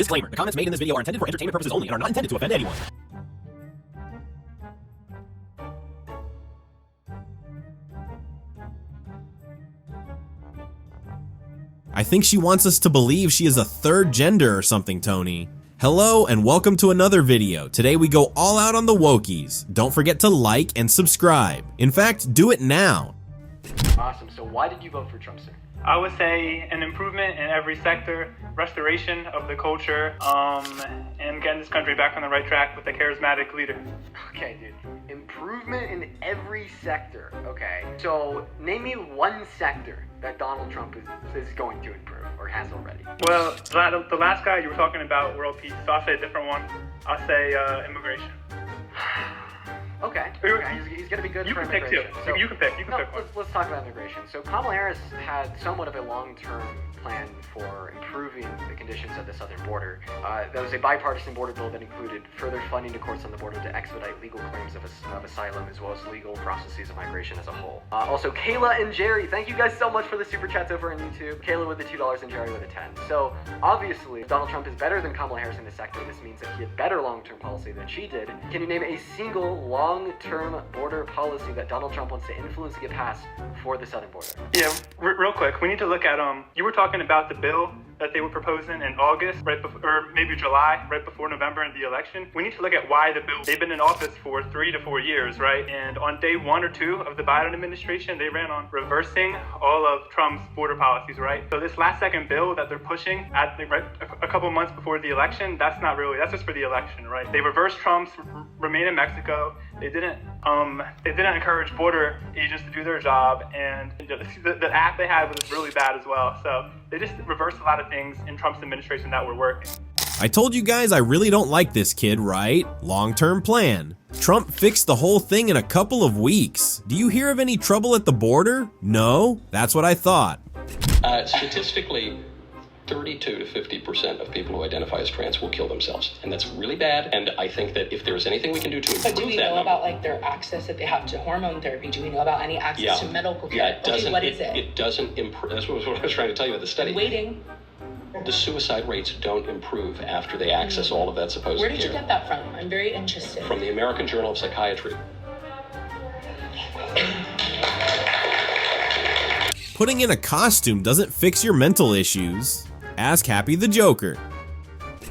Disclaimer, the comments made in this video are intended for entertainment purposes only and are not intended to offend anyone. I think she wants us to believe she is a third gender or something, Tony. Hello and welcome to another video. Today we go all out on the wokies. Don't forget to like and subscribe. In fact, do it now. Awesome. So why did you vote for Trump, sir? I would say an improvement in every sector, restoration of the culture, and getting this country back on the right track with a charismatic leader. Okay, dude. Improvement in every sector. Okay. So name me one sector that Donald Trump is going to improve or has already. Well, the last guy you were talking about, world peace, so I'll say a different one. I'll say immigration. Okay. He's going to be good you for can immigration. Pick two. So, you can pick one. Let's talk about immigration. So Kamala Harris had somewhat of a long-term plan for improving the conditions at the southern border. That was a bipartisan border bill that included further funding to courts on the border to expedite legal claims of asylum as well as legal processes of migration as a whole. Also, Kayla and Jerry, thank you guys so much for the super chats over on YouTube. Kayla with the $2 and Jerry with a 10. So obviously, if Donald Trump is better than Kamala Harris in this sector, this means that he had better long-term policy than she did. Can you name a single long-term border policy that Donald Trump wants to influence to get passed for the southern border? Yeah, real quick, we need to look at, you were talking about the bill that they were proposing in August, right before, or maybe July, right before November and the election. We need to look at why the bill, they've been in office for 3 to 4 years, right? And on day 1 or 2 of the Biden administration, they ran on reversing all of Trump's border policies, right? So this last second bill that they're pushing at a couple months before the election, that's not really, that's just for the election, right? They reversed Trump's remain in Mexico. They didn't encourage border agents to do their job, and the act they had was really bad as well. So they just reversed a lot of things in Trump's administration that were working. I told you guys I really don't like this kid, right? Long-term plan. Trump fixed the whole thing in a couple of weeks. Do you hear of any trouble at the border? No? That's what I thought. Statistically, 32 to 50% of people who identify as trans will kill themselves, and that's really bad. And I think that if there's anything we can do to improve that, but do we know about like their access that they have to hormone therapy? Do we know about any access to medical care? Yeah, it doesn't. Okay, what is it? It doesn't improve. That's what I was trying to tell you about the study. Waiting. The suicide rates don't improve after they access all of that supposed care. Where did you get that from? I'm very interested. From the American Journal of Psychiatry. Putting in a costume doesn't fix your mental issues. Ask Happy the Joker.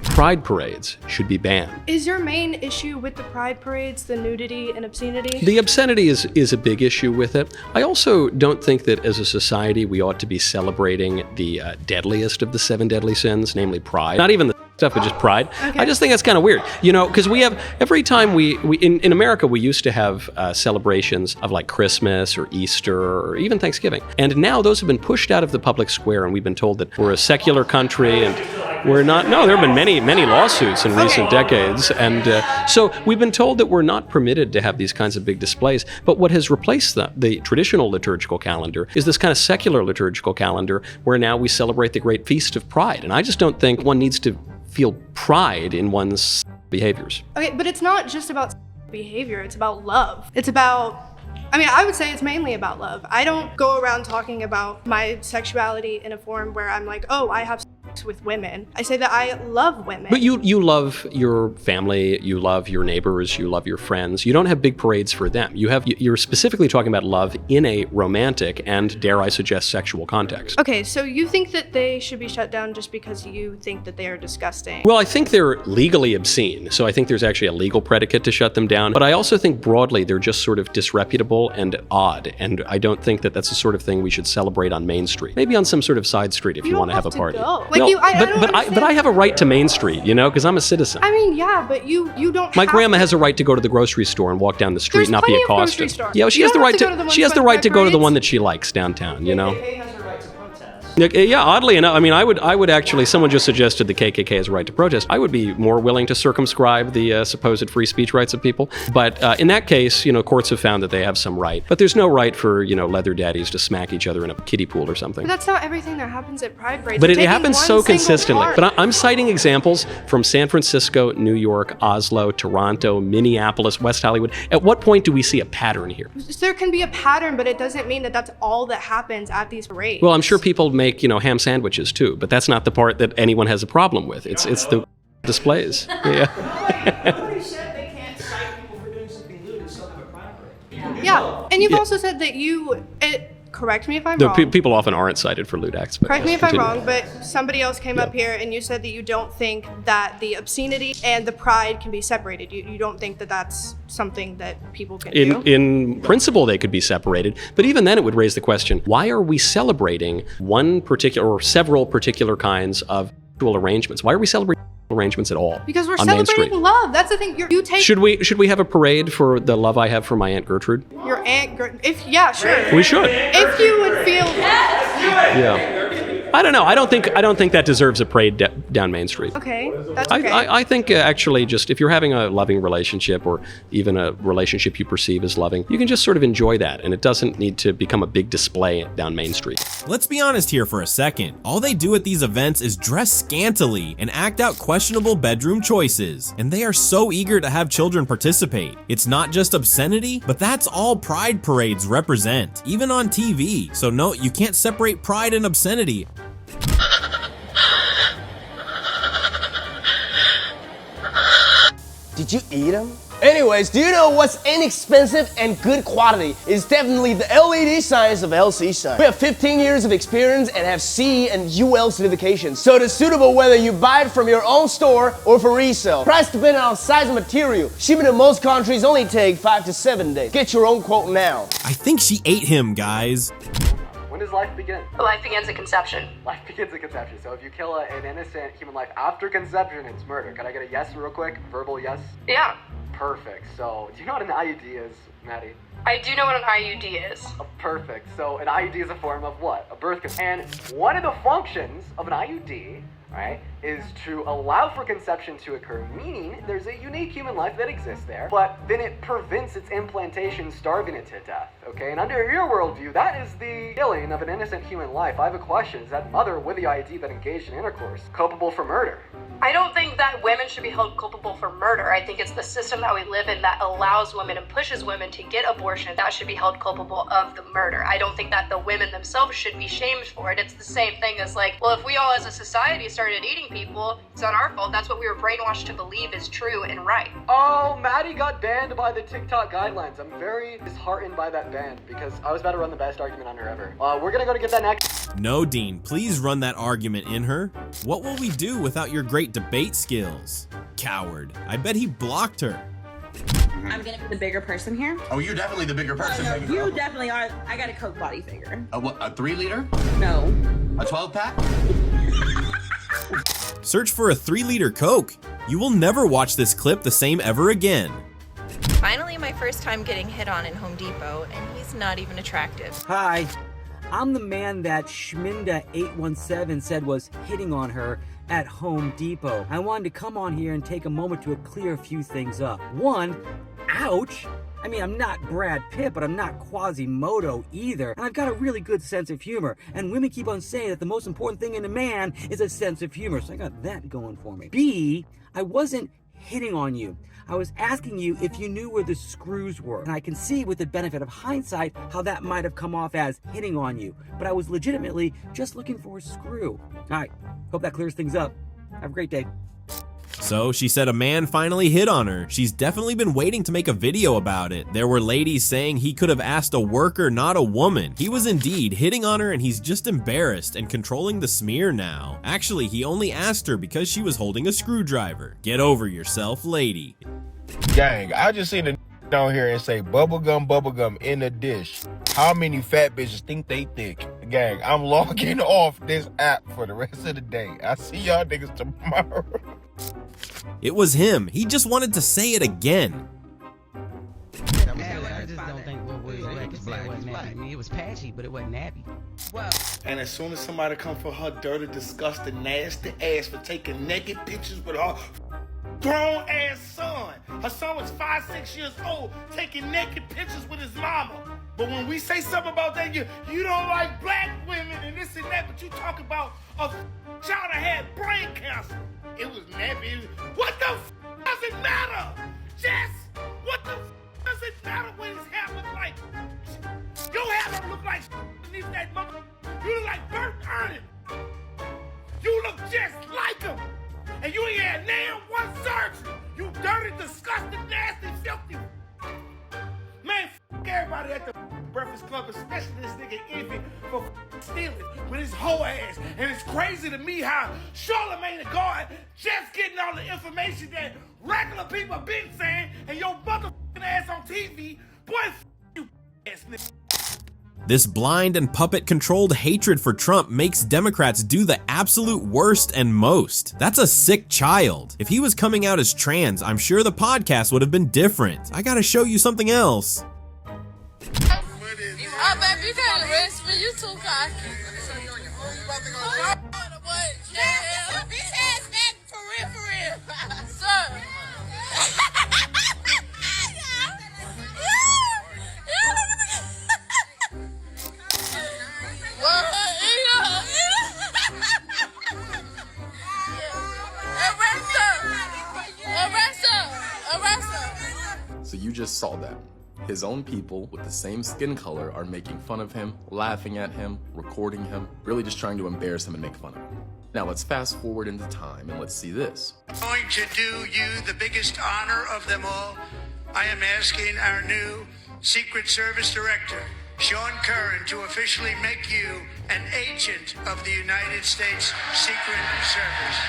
Pride parades should be banned. Is your main issue with the pride parades the nudity and obscenity? The obscenity is a big issue with it. I also don't think that as a society we ought to be celebrating the deadliest of the 7 deadly sins, namely pride. Not even the stuff, but just pride. Okay. I just think that's kind of weird, you know, because we have, every time we in America, we used to have celebrations of like Christmas or Easter or even Thanksgiving. And now those have been pushed out of the public square, and we've been told that we're a secular country and we're not. No, there have been many lawsuits in recent decades. And so we've been told that we're not permitted to have these kinds of big displays. But what has replaced the traditional liturgical calendar is this kind of secular liturgical calendar where now we celebrate the great feast of pride. And I just don't think one needs to feel pride in one's behaviors. Okay, but it's not just about behavior, it's about love. It's about, I would say it's mainly about love. I don't go around talking about my sexuality in a form where I'm like, oh, I have sex with women. I say that I love women. But you love your family, you love your neighbors, you love your friends. You don't have big parades for them. You're specifically talking about love in a romantic and, dare I suggest, sexual context. Okay, so you think that they should be shut down just because you think that they are disgusting? Well, I think they're legally obscene, so I think there's actually a legal predicate to shut them down. But I also think broadly they're just sort of disreputable and odd, and I don't think that that's the sort of thing we should celebrate on Main Street. Maybe on some sort of side street if you want to have a party. But I have a right to Main Street, you know, because I'm a citizen. Yeah, but you don't. My grandma has a right to go to the grocery store and walk down the street and not be accosted. Yeah, well, she has the right to. She has the right to go to the one that she likes downtown, you know. Yeah, oddly enough, I would actually, someone just suggested the KKK has a right to protest. I would be more willing to circumscribe the supposed free speech rights of people. But in that case, courts have found that they have some right. But there's no right for, leather daddies to smack each other in a kiddie pool or something. But that's not everything that happens at pride parades. But it happens so consistently. But I'm citing examples from San Francisco, New York, Oslo, Toronto, Minneapolis, West Hollywood. At what point do we see a pattern here? There can be a pattern, but it doesn't mean that that's all that happens at these parades. Well, I'm sure people make, ham sandwiches too, but that's not the part that anyone has a problem with. It's the displays. Yeah. Yeah, and you've also said that correct me if I'm wrong. People often aren't cited for lewd acts. But correct me if continue. I'm wrong, but somebody else came up here and you said that you don't think that the obscenity and the pride can be separated. You don't think that that's something that people can do? In principle, they could be separated, but even then it would raise the question, why are we celebrating one particular or several particular kinds of sexual arrangements? Why are we celebrating arrangements at all? Because we're on Main Street? celebrating love. That's the thing. You take Should we have a parade for the love I have for my Aunt Gertrude? your Aunt Gertrude. Sure. We should. If you would feel Yeah. I don't know. I don't think that deserves a parade down Main Street. okay, that's okay. I think actually just if you're having a loving relationship or even a relationship you perceive as loving, you can just sort of enjoy that, and it doesn't need to become a big display down Main Street. Let's be honest here for a second. All they do at these events is dress scantily and act out questionable bedroom choices, and they are so eager to have children participate. It's not just obscenity, but that's all pride parades represent, even on TV. So no, you can't separate pride and obscenity. Did you eat them? Anyways, do you know what's inexpensive and good quality? It's definitely the LED signs of LC Sign. We have 15 years of experience and have CE and UL certifications, so it is suitable whether you buy it from your own store or for resale. Price depending on size and material. Shipping to most countries only take 5 to 7 days. Get your own quote now. I think she ate him, guys. When does life begin? Life begins at conception. Life begins at conception. So if you kill an innocent human life after conception, it's murder. Can I get a yes real quick? Verbal yes? Yeah. Perfect. So, do you know what an IUD is, Maddie? I do know what an IUD is. Oh, perfect. So, an IUD is a form of what? A birth control. And one of the functions of an IUD, right, is to allow for conception to occur, meaning there's a unique human life that exists there, but then it prevents its implantation, starving it to death, okay? And under your worldview, that is the killing of an innocent human life. I have a question. Is that mother with the IUD that engaged in intercourse culpable for murder? I don't think that women should be held culpable for murder. I think it's the system that we live in that allows women and pushes women to get abortion that should be held culpable of the murder. I don't think that the women themselves should be shamed for it. It's the same thing as like, well, if we all as a society started eating people, it's not our fault. That's what we were brainwashed to believe is true and right. Oh, Maddie got banned by the TikTok guidelines. I'm very disheartened by that ban because I was about to run the best argument on her ever. We're gonna go to get that next. No, Dean, please run that argument in her. What will we do without your great debate skills? Coward. I bet he blocked her. I'm gonna be the bigger person here. Oh, you're definitely the bigger person. No, you definitely are. I got a Coke body figure. A 3 liter? No. A 12 pack? Search for a 3-liter Coke. You will never watch this clip the same ever again. Finally, my first time getting hit on in Home Depot, and he's not even attractive. Hi, I'm the man that Schminda817 said was hitting on her at Home Depot. I wanted to come on here and take a moment to clear a few things up. One, ouch! I mean, I'm not Brad Pitt, but I'm not Quasimodo either. And I've got a really good sense of humor. And women keep on saying that the most important thing in a man is a sense of humor. So I got that going for me. B, I wasn't hitting on you. I was asking you if you knew where the screws were. And I can see with the benefit of hindsight how that might have come off as hitting on you. But I was legitimately just looking for a screw. All right, hope that clears things up. Have a great day. So she said a man finally hit on her. She's definitely been waiting to make a video about it. There were ladies saying he could have asked a worker, not a woman. He was indeed hitting on her and he's just embarrassed and controlling the smear now. Actually, he only asked her because she was holding a screwdriver. Get over yourself, lady. Gang, I just seen a down here and say bubblegum in the dish. How many fat bitches think they thick? Gang, I'm logging off this app for the rest of the day. I see y'all niggas tomorrow. It was him. He just wanted to say it again. I just don't think what was black wasn't nappy. I mean, it was patchy, but it wasn't nappy. Well, and as soon as somebody come for her dirty, disgusting, nasty ass for taking naked pictures with her grown ass son. Her son was 5, 6 years old, taking naked pictures with his mama. But when we say something about that, you don't like black women and this and that, but you talk about a child that had brain cancer. It was nappy. What the does it matter? Jess, what the does it matter what his hair look like? Your hair don't look like beneath that mother. You look like Bert Ernest. And then one surgery. You dirty, disgusting, nasty, filthy. Man, everybody at the Breakfast Club, especially this nigga Envy, for stealing with his whole ass. And it's crazy to me how Charlamagne the God just getting all the information that regular people been saying, and your motherfucking ass on TV, boy, you ass nigga. This blind and puppet-controlled hatred for Trump makes Democrats do the absolute worst and most. That's a sick child. If he was coming out as trans, I'm sure the podcast would have been different. I gotta show you something else. Oh, baby, you gotta rest me. You too cocky. What? Bitch ass back for real. Sir. So you just saw that. His own people with the same skin color are making fun of him, laughing at him, recording him, really just trying to embarrass him and make fun of him. Now let's fast forward into time and let's see this. I'm going to do you the biggest honor of them all. I am asking our new Secret Service Director, Sean Curran, to officially make you an agent of the United States Secret Service.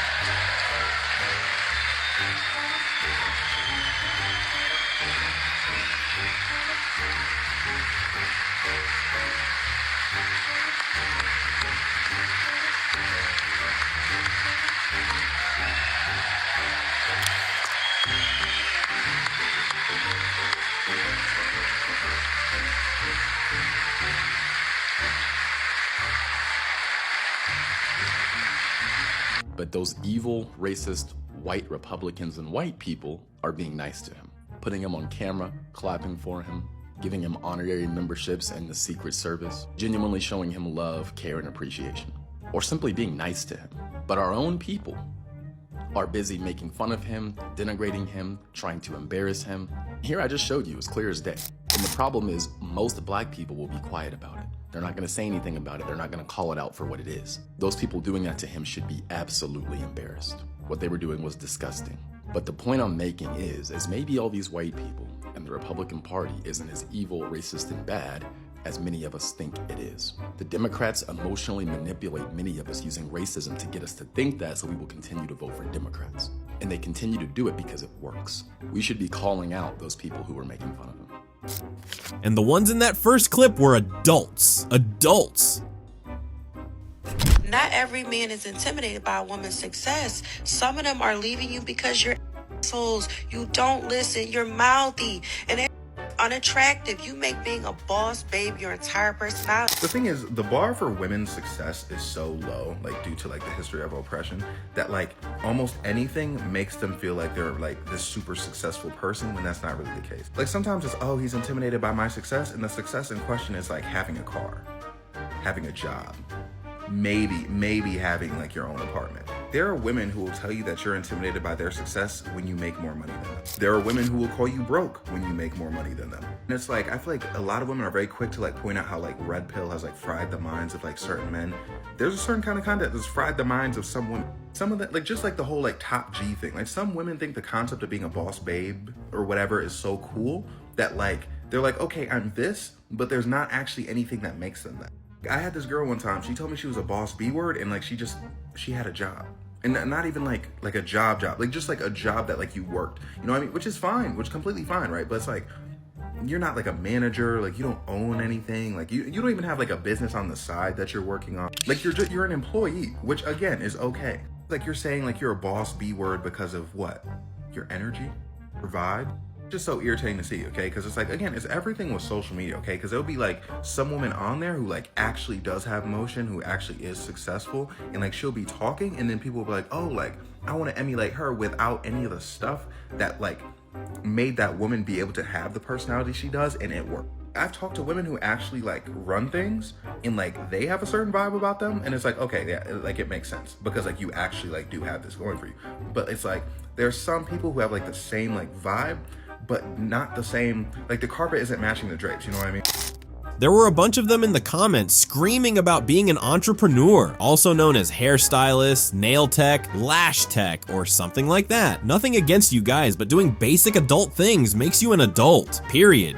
But those evil, racist, white Republicans and white people are being nice to him, putting him on camera, clapping for him, giving him honorary memberships in the Secret Service, genuinely showing him love, care, and appreciation, or simply being nice to him. But our own people are busy making fun of him, denigrating him, trying to embarrass him. Here I just showed you, as clear as day. And the problem is, most black people will be quiet about it. They're not gonna say anything about it. They're not gonna call it out for what it is. Those people doing that to him should be absolutely embarrassed. What they were doing was disgusting. But the point I'm making is maybe all these white people and the Republican Party isn't as evil, racist, and bad as many of us think it is. The Democrats emotionally manipulate many of us using racism to get us to think that, so we will continue to vote for Democrats. And they continue to do it because it works. We should be calling out those people who are making fun of him. And the ones in that first clip were adults. Adults. Not every man is intimidated by a woman's success. Some of them are leaving you because you're assholes. You don't listen. You're mouthy. And they're unattractive. You make being a boss babe your entire personality. The thing is, the bar for women's success is so low, like due to like the history of oppression, that like almost anything makes them feel like they're like this super successful person when that's not really the case. Like sometimes it's, oh, he's intimidated by my success, and the success in question is like having a car, having a job, maybe having like your own apartment. There are women who will tell you that you're intimidated by their success when you make more money than them. There are women who will call you broke when you make more money than them. And it's like, I feel like a lot of women are very quick to like point out how like red pill has like fried the minds of like certain men. There's a certain kind of content that's fried the minds of some women. Some of that, like just like the whole like top G thing. Like some women think the concept of being a boss babe or whatever is so cool that like, they're like, okay, I'm this, but there's not actually anything that makes them that. I had this girl one time, she told me she was a boss B word, and like she had a job. And not even like a job, like just like a job that like you worked, you know what I mean? Which is fine, which is completely fine, right? But it's like, you're not like a manager, like you don't own anything, like you don't even have like a business on the side that you're working on. Like you're an employee, which again is okay. Like you're saying like you're a boss B word because of what? Your energy, your vibe? Just so irritating to see, okay? Because it's like, again, it's everything with social media, okay? Because there'll be like some woman on there who like actually does have motion, who actually is successful, and like she'll be talking, and then people will be like, oh, like I want to emulate her without any of the stuff that like made that woman be able to have the personality she does, and it worked. I've talked to women who actually like run things, and like they have a certain vibe about them, and it's like, okay, yeah, like it makes sense because like you actually like do have this going for you. But it's like there's some people who have like the same like vibe, but not the same, like the carpet isn't matching the drapes, you know what I mean? There were a bunch of them in the comments screaming about being an entrepreneur, also known as hairstylist, nail tech, lash tech, or something like that. Nothing against you guys, but doing basic adult things makes you an adult, period.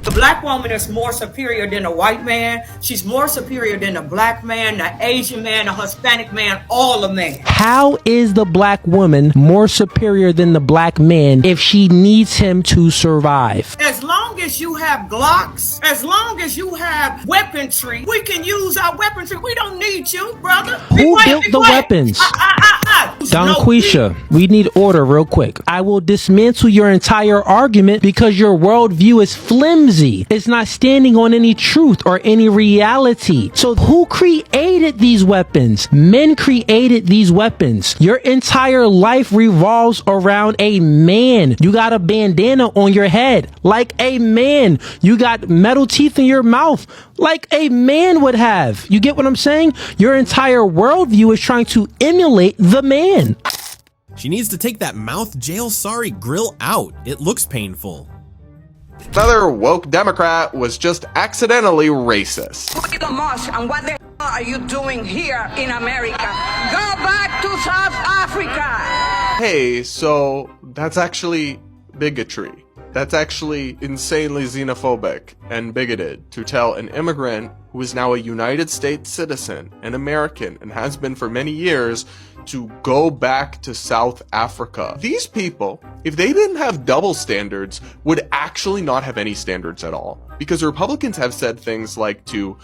The black woman is more superior than a white man. She's more superior than a black man, the Asian man, a Hispanic man, all the men. How is the black woman more superior than the black man if she needs him to survive? As long as you have Glocks, as long as you have weaponry, we can use our weaponry. We don't need you, brother. Who built the weapons? Donquisha, we need order real quick. I will dismantle your entire argument because your worldview is flimsy. It's not standing on any truth or any reality. So who created these weapons? Men created these weapons. Your entire life revolves around a man. You got a bandana on your head like a man. You got metal teeth in your mouth like a man would have. You get what I'm saying? Your entire worldview is trying to emulate the man. She needs to take that mouth jail sorry grill out. It looks painful. Another woke Democrat was just accidentally racist. Elon Musk, and what the hell are you doing here in America? Go back to South Africa. Hey, so that's actually bigotry. That's actually insanely xenophobic and bigoted to tell an immigrant who is now a United States citizen, an American, and has been for many years, to go back to South Africa. These people, if they didn't have double standards, would actually not have any standards at all. Because Republicans have said things like to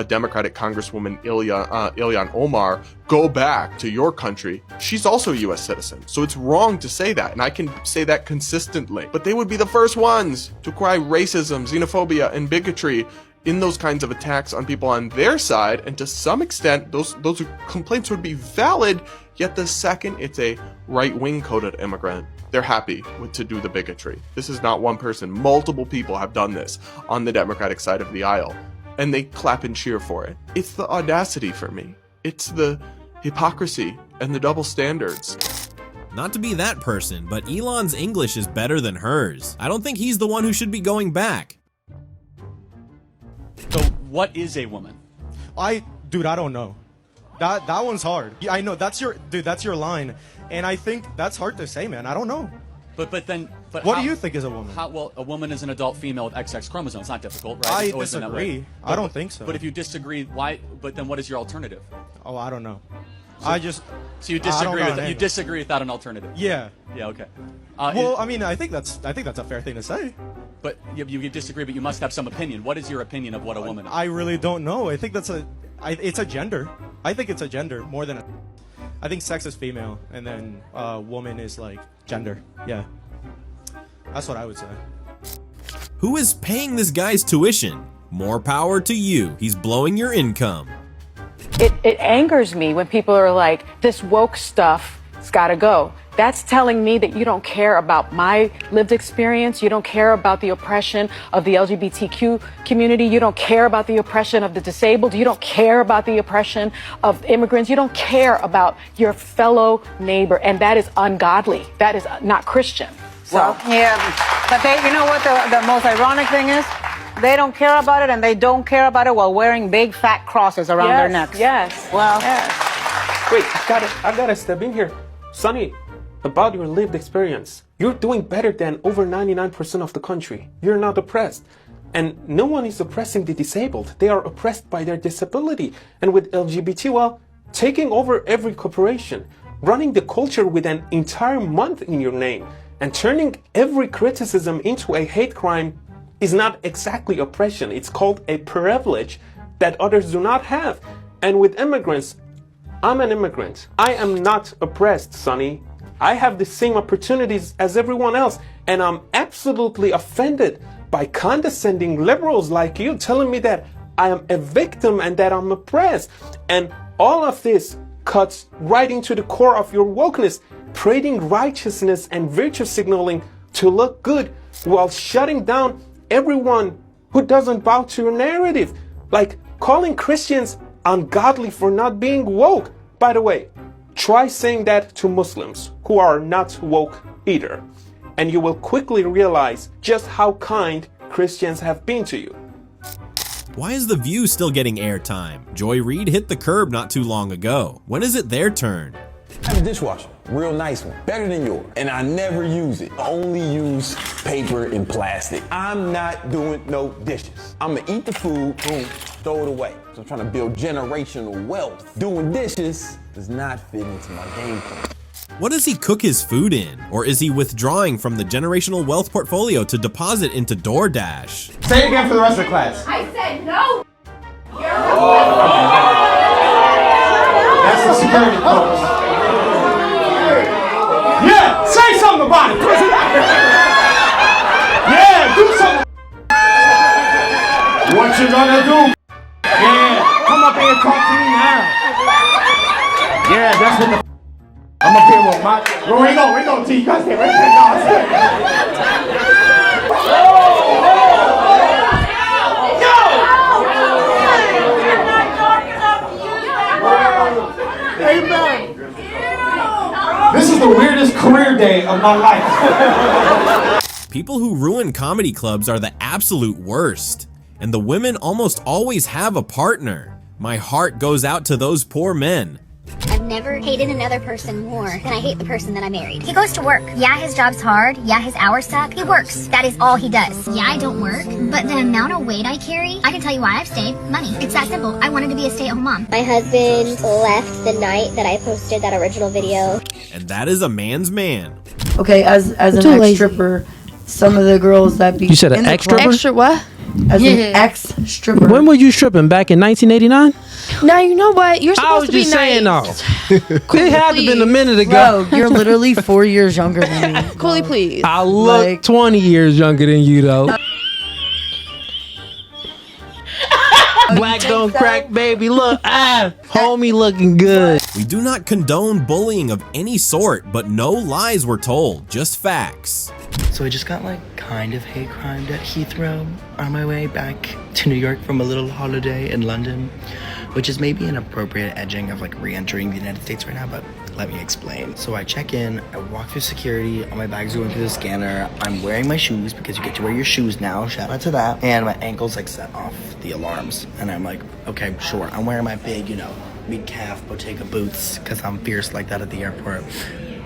Democratic Congresswoman Ilhan Omar, go back to your country. She's also a US citizen, so it's wrong to say that, and I can say that consistently. But they would be the first ones to cry racism, xenophobia, and bigotry in those kinds of attacks on people on their side, and to some extent, those complaints would be valid, yet the second it's a right-wing coded immigrant, they're happy to do the bigotry. This is not one person. Multiple people have done this on the Democratic side of the aisle, and they clap and cheer for it. It's the audacity for me. It's the hypocrisy and the double standards. Not to be that person, but Elon's English is better than hers. I don't think he's the one who should be going back. So what is a woman? Dude, I don't know. That one's hard. Yeah, I know that's your line, and I think that's hard to say, man. I don't know. But what do you think is a woman? Well, a woman is an adult female with XX chromosomes. It's not difficult, right? I disagree. I don't think so. But if you disagree, why? But then what is your alternative? Oh, I don't know. So you disagree with you disagree without an alternative? Yeah. Yeah. Okay. Well, I mean, I think that's a fair thing to say. But you disagree, but you must have some opinion. What is your opinion of what a woman is? I really don't know. I think it's a gender. I think it's a gender more than I think sex is female, and then woman is like gender. Yeah. That's what I would say. Who is paying this guy's tuition? More power to you. He's blowing your income. It angers me when people are like, this woke stuff, it's gotta go. That's telling me that you don't care about my lived experience. You don't care about the oppression of the LGBTQ community. You don't care about the oppression of the disabled. You don't care about the oppression of immigrants. You don't care about your fellow neighbor. And that is ungodly. That is not Christian. So. Well, yeah, but you know what the most ironic thing is? They don't care about it, and they don't care about it while wearing big fat crosses around their necks. Yes. Well. Yes. Wait, I gotta step in here. Sonny, about your lived experience. You're doing better than over 99% of the country. You're not oppressed. And no one is oppressing the disabled. They are oppressed by their disability. And with LGBT, well, taking over every corporation, running the culture with an entire month in your name, and turning every criticism into a hate crime is not exactly oppression. It's called a privilege that others do not have. And with immigrants, I'm an immigrant. I am not oppressed, Sonny. I have the same opportunities as everyone else, and I'm absolutely offended by condescending liberals like you telling me that I am a victim and that I'm oppressed. And all of this cuts right into the core of your wokeness, trading righteousness and virtue signaling to look good while shutting down everyone who doesn't bow to your narrative, like calling Christians ungodly for not being woke. By the way, try saying that to Muslims who are not woke either, and you will quickly realize just how kind Christians have been to you. Why is The View still getting airtime? Joy Reid hit the curb not too long ago. When is it their turn? I have a dishwasher, real nice one, better than yours, and I never use it. I only use paper and plastic. I'm not doing no dishes. I'm gonna eat the food, boom, throw it away. So I'm trying to build generational wealth. Doing dishes does not fit into my game plan. What does he cook his food in? Or is he withdrawing from the generational wealth portfolio to deposit into DoorDash? Say it again for the rest of the class. I said no. That's the security folks. Yeah, say something about it, prison. Yeah, do something. What you gonna do? Yeah, come up here and talk to me now. Yeah, that's what the I'm up here with my. Where we go, T. You guys stay right there. Amen. This is the weirdest career day of my life. People who ruin comedy clubs are the absolute worst. And the women almost always have a partner. My heart goes out to those poor men. I've never hated another person more than I hate the person that I married. He goes to work. Yeah, his job's hard. Yeah, his hours suck. He works. That is all he does. Yeah, I don't work, but the amount of weight I carry, I can tell you why I've stayed. Money. It's that simple. I wanted to be a stay-at-home mom. My husband left the night that I posted that original video. And that is a man's man. Okay, as an ex-stripper, some of the girls that be You said an ex-stripper? Extra what? As an ex-stripper. When were you stripping? Back in 1989? Now you know what? You're I was just saying, though. It had to been a minute ago. Bro, you're literally 4 years younger than me. Cooley, please. I look 20 years younger than you, though. Black don't crack, baby. Look, homie looking good. We do not condone bullying of any sort, but no lies were told, just facts. So I just got like kind of hate crimed at Heathrow on my way back to New York from a little holiday in London, which is maybe an appropriate edging of like re-entering the United States right now, but let me explain. So I check in, I walk through security, all my bags are going through the scanner, I'm wearing my shoes because you get to wear your shoes now, shout out to that, and my ankles like set off the alarms, and I'm like, okay, sure, I'm wearing my big, mid-calf Bottega boots because I'm fierce like that at the airport.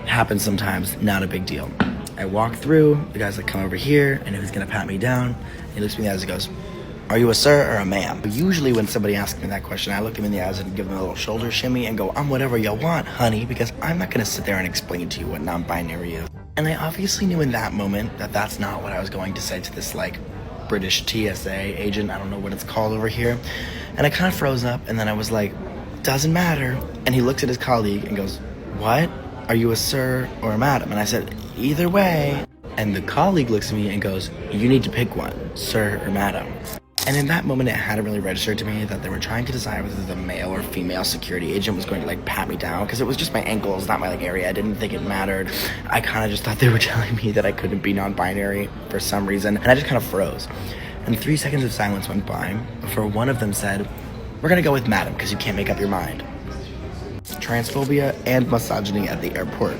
Happens sometimes, not a big deal. I walk through, the guy's like, come over here, and he's gonna pat me down. He looks me in the eyes and goes, are you a sir or a ma'am? But usually when somebody asks me that question, I look him in the eyes and give him a little shoulder shimmy and go, I'm whatever you want, honey, because I'm not gonna sit there and explain to you what non-binary is. And I obviously knew in that moment that that's not what I was going to say to this like British TSA agent, I don't know what it's called over here. And I kind of froze up, and then I was like, doesn't matter. And he looks at his colleague and goes, what? Are you a sir or a madam? And I said, either way. And the colleague looks at me and goes, you need to pick one, sir or madam. And in that moment, it hadn't really registered to me that they were trying to decide whether the male or female security agent was going to like pat me down, because it was just my ankles, not my like area. I didn't think it mattered. I kind of just thought they were telling me that I couldn't be non-binary for some reason, and I just kind of froze. And 3 seconds of silence went by before one of them said, we're gonna go with madam because you can't make up your mind. Transphobia and misogyny at the airport.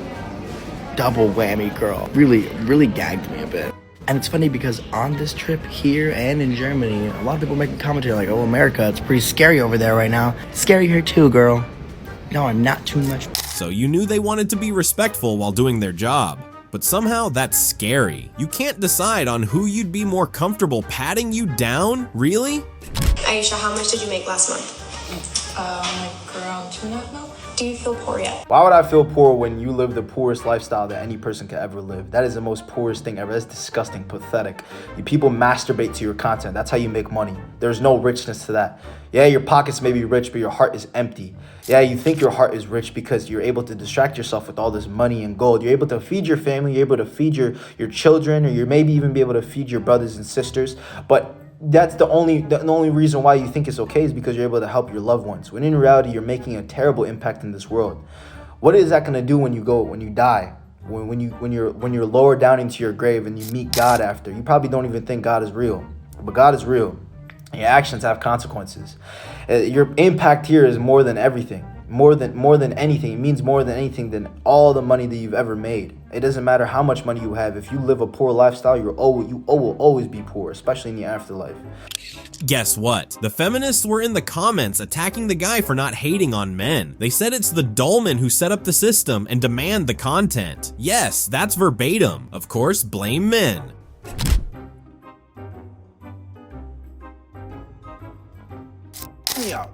Double whammy, girl. Really gagged me a bit. And it's funny because on this trip here and in Germany, a lot of people making commentary like, oh, America, it's pretty scary over there right now. It's scary here too, girl. No, I'm not too much. So you knew they wanted to be respectful while doing their job. But somehow that's scary. You can't decide on who you'd be more comfortable patting you down? Really? Aisha, how much did you make last month? Like around 2.5 mil. Do you feel poor yet? Why would I feel poor when you live the poorest lifestyle that any person could ever live? That is the most poorest thing ever. That's disgusting, pathetic. You people masturbate to your content. That's how you make money. There's no richness to that. Yeah, your pockets may be rich, but your heart is empty. Yeah, you think your heart is rich because you're able to distract yourself with all this money and gold. You're able to feed your family, you're able to feed your children, or you maybe even be able to feed your brothers and sisters. But that's the only reason why you think it's okay is because you're able to help your loved ones. When in reality, you're making a terrible impact in this world. What is that going to do when you die? When you're lowered down into your grave and you meet God after? You probably don't even think God is real, but God is real. Your actions have consequences. Your impact here is more than everything. More than anything. It means more than anything than all the money that you've ever made. It doesn't matter how much money you have. If you live a poor lifestyle, you will always be poor, especially in the afterlife. Guess what? The feminists were in the comments attacking the guy for not hating on men. They said it's the Dolman who set up the system and demand the content. Yes, that's verbatim. Of course, blame men. Yeah.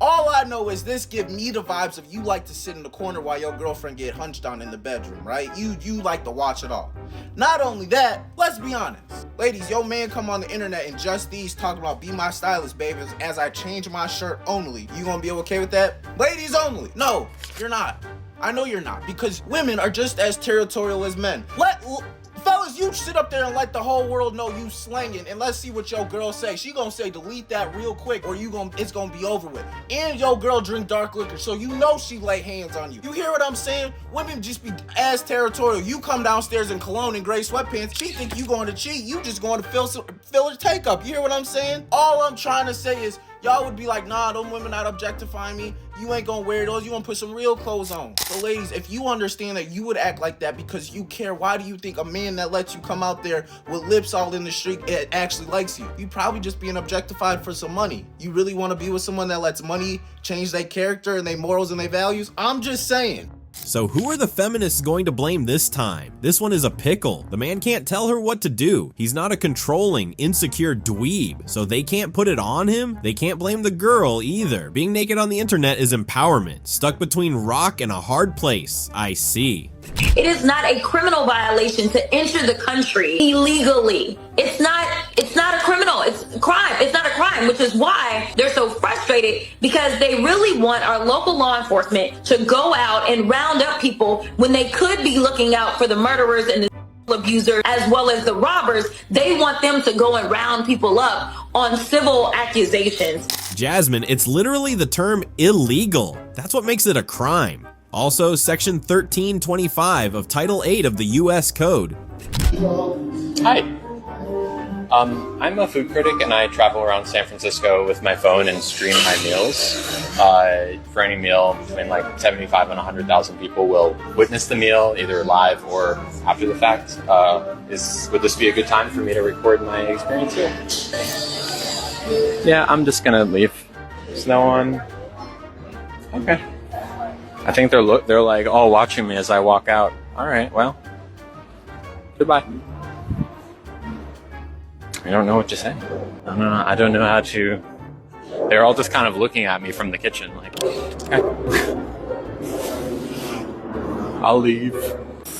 All I know is this give me the vibes of you like to sit in the corner while your girlfriend get hunched on in the bedroom, right? You like to watch it all. Not only that, let's be honest. Ladies, your man come on the internet and just these talking about be my stylist, baby, as I change my shirt only. You gonna be okay with that? Ladies only. No, you're not. I know you're not, because women are just as territorial as men. Fellas, you sit up there and let the whole world know you slanging, and let's see what your girl say. She gonna say delete that real quick, or it's gonna be over with. And your girl drink dark liquor, so you know she lay hands on you. You hear what I'm saying? Women just be as territorial. You come downstairs in cologne and gray sweatpants, she think you going to cheat. You just going to fill her take up. You hear what I'm saying? All I'm trying to say is, y'all would be like, nah, them women not objectifying me. You ain't gonna wear those. You gonna put some real clothes on. So ladies, if you understand that you would act like that because you care, why do you think a man that lets you come out there with lips all in the street actually likes you? You probably just being objectified for some money. You really want to be with someone that lets money change their character and their morals and their values? I'm just saying. So who are the feminists going to blame this time? This one is a pickle. The man can't tell her what to do. He's not a controlling, insecure dweeb, so they can't put it on him. They can't blame the girl either. Being naked on the internet is empowerment. Stuck between rock and a hard place. I see. It is not a criminal violation to enter the country illegally. It's not a criminal, it's a crime. It's not a crime, which is why they're so frustrated, because they really want our local law enforcement to go out and round up people when they could be looking out for the murderers and the abusers as well as the robbers. They want them to go and round people up on civil accusations. Jasmine, it's literally the term illegal. That's what makes it a crime. Also, Section 1325 of Title 8 of the U.S. Code. Hi. I'm a food critic, and I travel around San Francisco with my phone and stream my meals. For any meal, between like 75 and 100,000 people will witness the meal, either live or after the fact. Would this be a good time for me to record my experience here? Yeah, I'm just gonna leave. There's no one. Okay. I think they're like all watching me as I walk out. All right, well, goodbye. I don't know what to say. I don't know how to. They're all just kind of looking at me from the kitchen, like, okay. I'll leave.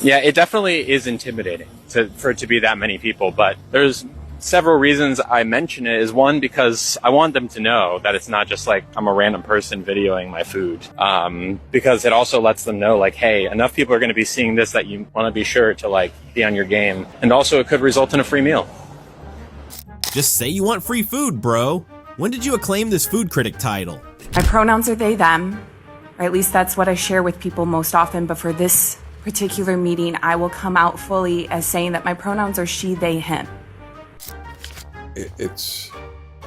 Yeah, it definitely is intimidating for it to be that many people, but there's several reasons I mention it. Is one, because I want them to know that it's not just like I'm a random person videoing my food. Because it also lets them know, like, hey, enough people are going to be seeing this that you want to be sure to like be on your game. And also it could result in a free meal. Just say you want free food, bro. When did you acclaim this food critic title? My pronouns are they, them, or at least that's what I share with people most often. But for this particular meeting, I will come out fully as saying that my pronouns are she, they, him.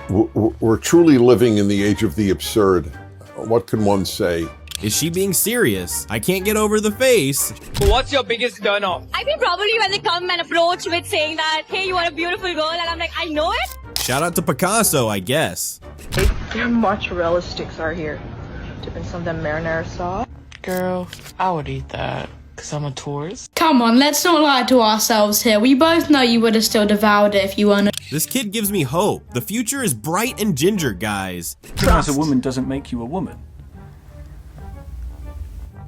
We're truly living in the age of the absurd. What can one say? Is she being serious? I can't get over the face. What's your biggest turn off? I think probably when they come and approach with saying that, hey, you are a beautiful girl, and I'm like, I know it. Shout out to Picasso, I guess. Their mozzarella sticks are here. Dipping some of them marinara sauce. Girl, I would eat that, because I'm a tourist. Come on, let's not lie to ourselves here. We both know you would have still devoured it if you weren't. This kid gives me hope. The future is bright and ginger, guys. As a woman doesn't make you a woman.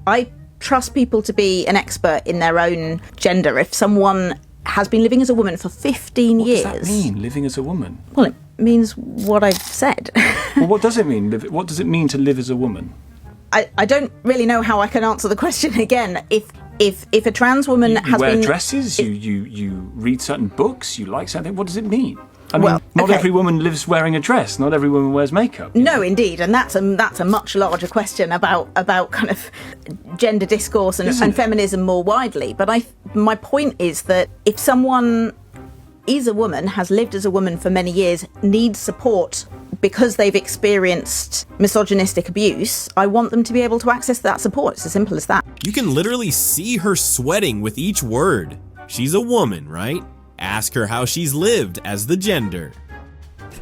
I trust people to be an expert in their own gender. If someone has been living as a woman for 15 years... What does that mean, living as a woman? Well, it means what I've said. Well, what does it mean? What does it mean to live as a woman? I don't really know how I can answer the question again. If a trans woman has been... You wear dresses, you read certain books, you like something, what does it mean? I mean, not every woman lives wearing a dress. Not every woman wears makeup. No, indeed, and that's a much larger question about kind of gender discourse and feminism more widely. But my point is that if someone is a woman, has lived as a woman for many years, needs support because they've experienced misogynistic abuse, I want them to be able to access that support. It's as simple as that. You can literally see her sweating with each word. She's a woman, right? Ask her how she's lived as the gender.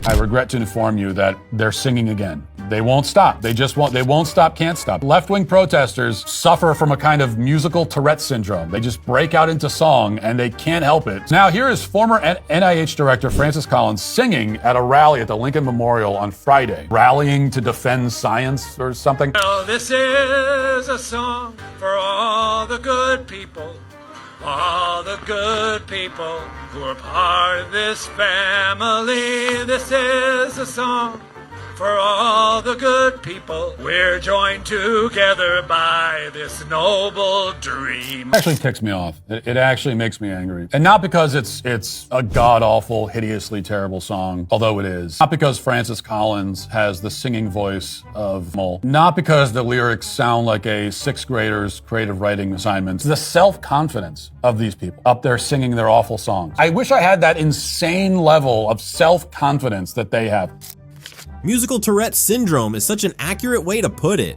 I regret to inform you that they're singing again. They won't stop. They won't stop, can't stop. Left-wing protesters suffer from a kind of musical Tourette syndrome. They just break out into song and they can't help it. Now here is former NIH director Francis Collins singing at a rally at the Lincoln Memorial on Friday, rallying to defend science or something. Well, this is a song for all the good people. All the good people who are part of this family. This is a song for all the good people. We're joined together by this noble dream. It actually ticks me off. It actually makes me angry. And not because it's a god-awful, hideously terrible song, although it is. Not because Francis Collins has the singing voice of Mole. Not because the lyrics sound like a sixth grader's creative writing assignment. It's the self-confidence of these people up there singing their awful songs. I wish I had that insane level of self-confidence that they have. Musical Tourette syndrome is such an accurate way to put it.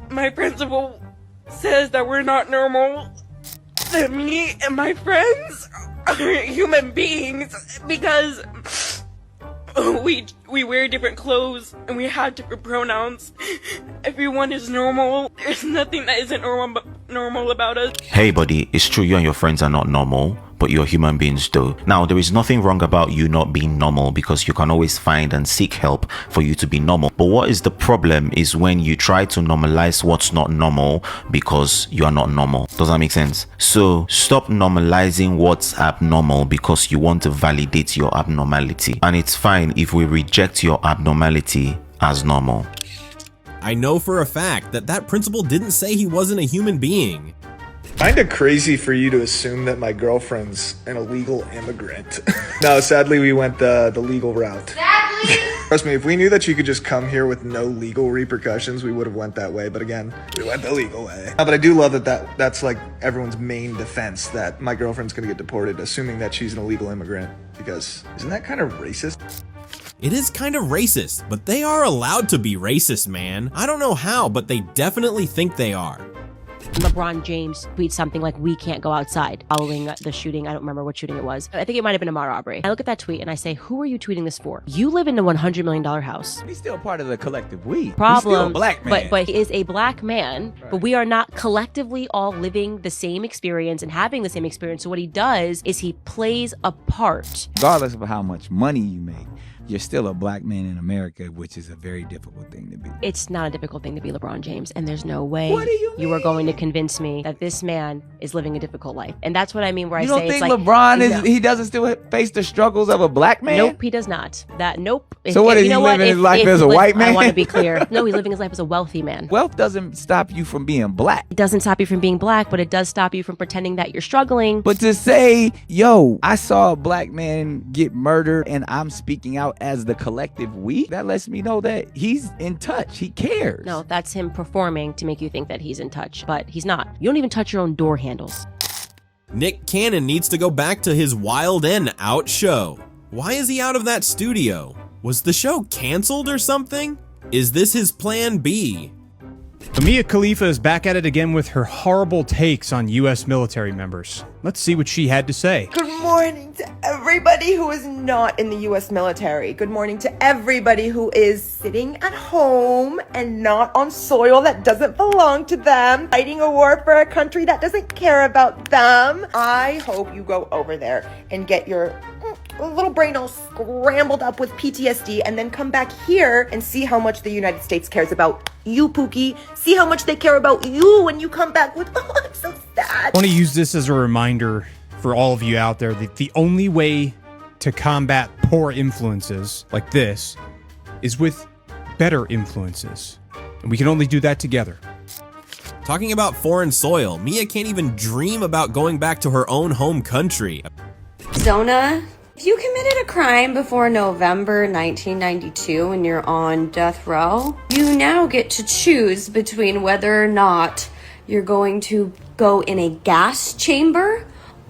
My principal says that we're not normal, that me and my friends are human beings because we wear different clothes and we have different pronouns. Everyone is normal. There's nothing that isn't normal about us. Hey buddy, it's true you and your friends are not normal, but you're human beings though. Now, there is nothing wrong about you not being normal because you can always find and seek help for you to be normal. But what is the problem is when you try to normalize what's not normal because you are not normal. Does that make sense? So stop normalizing what's abnormal because you want to validate your abnormality. And it's fine if we reject your abnormality as normal. I know for a fact that principal didn't say he wasn't a human being. Kinda crazy for you to assume that my girlfriend's an illegal immigrant. No, sadly we went the legal route. Sadly? Trust me, if we knew that you could just come here with no legal repercussions, we would have went that way. But again, we went the legal way. But I do love that's like everyone's main defense, that my girlfriend's gonna get deported, assuming that she's an illegal immigrant. Because isn't that kind of racist? It is kind of racist, but they are allowed to be racist, man. I don't know how, but they definitely think they are. LeBron James tweets something like, "We can't go outside," following the shooting. I don't remember what shooting it was. I think it might have been a Ahmaud Arbery. I look at that tweet and I say, who are you tweeting this for? You live in a $100 million house. He's still part of the collective we. Problem, He's still a black man. But he is a black man, right. But we are not collectively all living the same experience and having the same experience. So what he does is he plays a part. Regardless of how much money you make, you're still a black man in America, which is a very difficult thing to be. It's not a difficult thing to be LeBron James, and there's no way you are going to convince me that this man is living a difficult life. And that's what I mean where I say it's like... You don't think LeBron he doesn't still face the struggles of a black man? Nope, he does not. Nope. So what, is he living his life as a white man? I want to be clear. No, he's living his life as a wealthy man. Wealth doesn't stop you from being black. It doesn't stop you from being black, but it does stop you from pretending that you're struggling. But to say, yo, I saw a black man get murdered and I'm speaking out as the collective we, that lets me know that he's in touch. He cares. No, that's him performing to make you think that he's in touch, but he's not. You don't even touch your own door handles. Nick Cannon needs to go back to his Wild N Out show. Why is he out of that studio? Was the show canceled or something? Is this his plan B? Mia Khalifa is back at it again with her horrible takes on U.S. military members. Let's see what she had to say. Good morning to everybody who is not in the U.S. military. Good morning to everybody who is sitting at home and not on soil that doesn't belong to them, fighting a war for a country that doesn't care about them. I hope you go over there and get your little brain all scrambled up with PTSD and then come back here and see how much the United States cares about you, Pookie. See how much they care about you when you come back with, oh, I'm so sad. I want to use this as a reminder for all of you out there that the only way to combat poor influences like this is with better influences. And we can only do that together. Talking about foreign soil, Mia can't even dream about going back to her own home country. Zona, if you committed a crime before November 1992 and you're on death row, you now get to choose between whether or not you're going to go in a gas chamber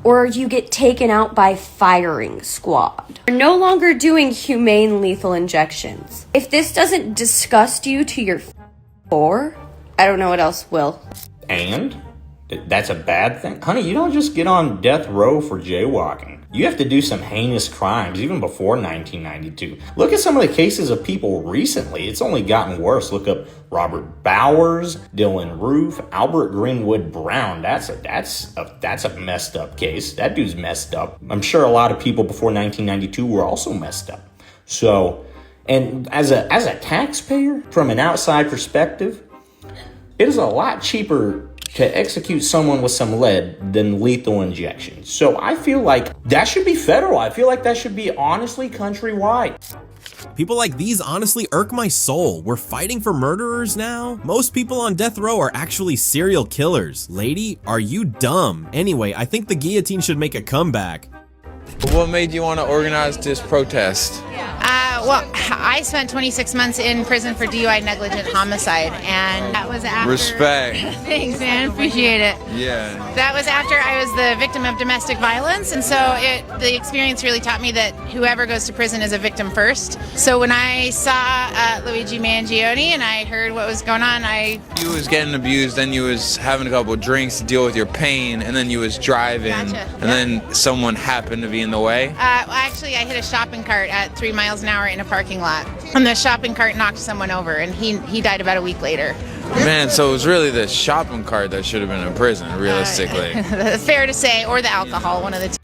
or you get taken out by firing squad. We're no longer doing humane lethal injections. If this doesn't disgust you to your core, I don't know what else will. And? That's a bad thing? Honey, you don't just get on death row for jaywalking. You have to do some heinous crimes even before 1992. Look at some of the cases of people recently. It's only gotten worse. Look up Robert Bowers, Dylan Roof, Albert Greenwood Brown. That's a messed up case. That dude's messed up. I'm sure a lot of people before 1992 were also messed up. So, and as a taxpayer, from an outside perspective, it is a lot cheaper to execute someone with some lead than lethal injections. So I feel like that should be federal. I feel like that should be honestly countrywide. People like these honestly irk my soul. We're fighting for murderers now? Most people on death row are actually serial killers. Lady, are you dumb? Anyway, I think the guillotine should make a comeback. What made you want to organize this protest? Well, I spent 26 months in prison for DUI negligent homicide, and that was after... Respect. Thanks, man. Appreciate it. Yeah. That was after I was the victim of domestic violence, and so the experience really taught me that whoever goes to prison is a victim first. So when I saw Luigi Mangione and I heard what was going on, You was getting abused, then you was having a couple of drinks to deal with your pain, and then you was driving, and then someone happened to be in the way? Actually, I hit a shopping cart at 3 miles an hour in a parking lot, and the shopping cart knocked someone over, and he died about a week later. Man, so it was really the shopping cart that should have been in prison, realistically. Fair to say, or the alcohol, one of the two.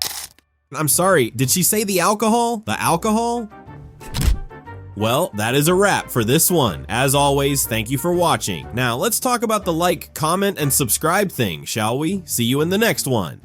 I'm sorry, did she say the alcohol? The alcohol? Well, that is a wrap for this one. As always, thank you for watching. Now, let's talk about the like, comment, and subscribe thing, shall we? See you in the next one.